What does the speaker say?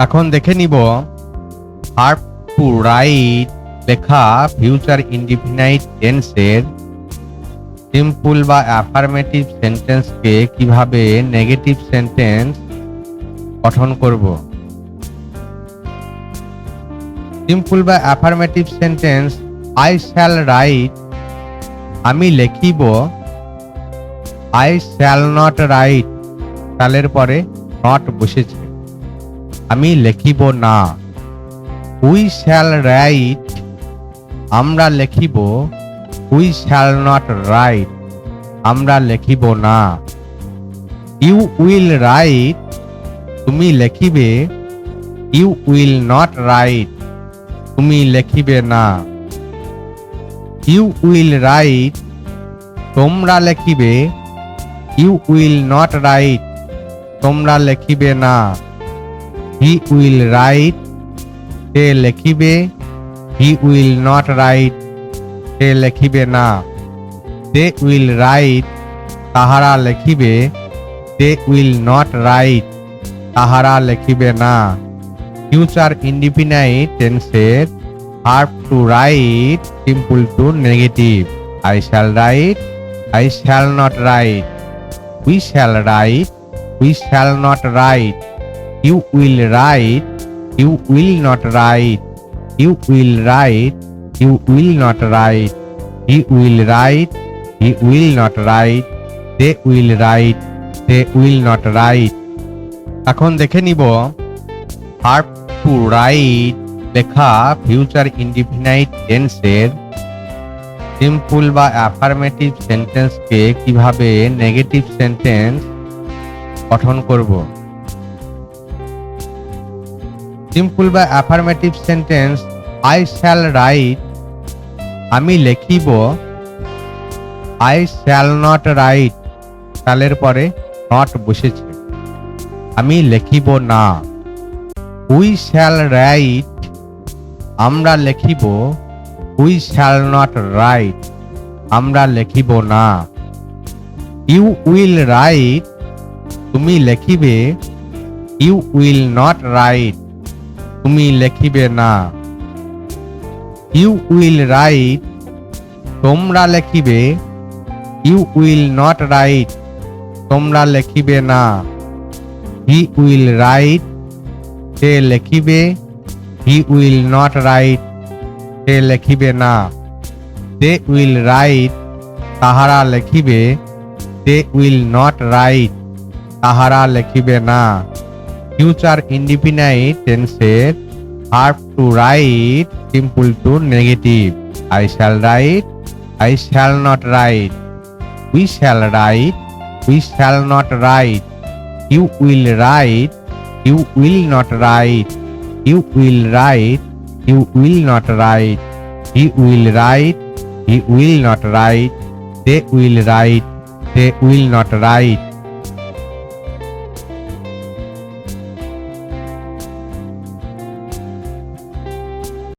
এখন দেখে নিব ভার্ব টু রাইট লেখা ফিউচার ইনডিফিনাইট টেন্সের সিম্পল বা অ্যাফার্মেটিভ সেন্টেন্সকে কিভাবে নেগেটিভ সেন্টেন্স গঠন করব। সিম্পল বা affirmative sentence I shall write, আমি লিখিব। আই শ্যাল নট রাইট, শ্যালের পরে নট বসেছে, আমি লিখিব না। উই শ্যাল রাইট, আমরা লিখিব। উই শ্যাল নট রাইট, আমরা লিখিব না। ইউ উইল রাইট, তুমি লিখিবে। ইউ উইল নট রাইট, তুমি লিখিবে না। ইউ উইল রাইট, তোমরা লিখিবে। ইউ উইল নট রাইট, তোমরা লিখিবে না। হি উইল রাইট, সে লিখিবে। হি উইল নট রাইট, সে লিখিবে না। দে উইল রাইট, তাহারা লিখিবে। দে উইল নট রাইট, তাহারা লিখিবে না। ফিউচার ইনডিফিনাইট টেন্সের verb to write simple to negative. I shall write, I shall not write. We shall write, we shall not write. You will write, you will not write. You will write, you will not write. He will write, he will not write. They will write, they will not write. এখন দেখে নিব verb to write লেখা future indefinite টেন্সের simple বা affirmative সেন্টেন্সকে কিভাবে negative sentence গঠন করব। সিম্পল বা affirmative sentence I shall write, আমি লিখিব। আই শ্যাল নট রাইট, শ্যালের পরে নট বসেছে, আমি লিখিব না। উই শ্যাল রাইট, আমরা লিখিব। উই শ্যাল নট রাইট, আমরা লিখিব না। ইউ উইল রাইট, তুমি লিখিবে। ইউ উইল নট রাইট, তুমি লিখিবে না। ইউ উইল রাইট, তোমরা লিখিবে। ইউ উইল নট রাইট, তোমরা লিখিবে না। হি উইল রাইট, সে লিখিবে। হি উইল নট রাইট, সে লিখিবে না। দে উইল রাইট, তাহারা লিখিবে। দে উইল নট রাইট, তাহারা লিখিবে না। ফিউচার ইনডিফিনাইট টেন্সের verb to write simple to negative. I shall write, I shall not write. We shall write, we shall not write. You will write, you will not write. You will write, you will not write. He will write, he will not write. They will write, they will not right.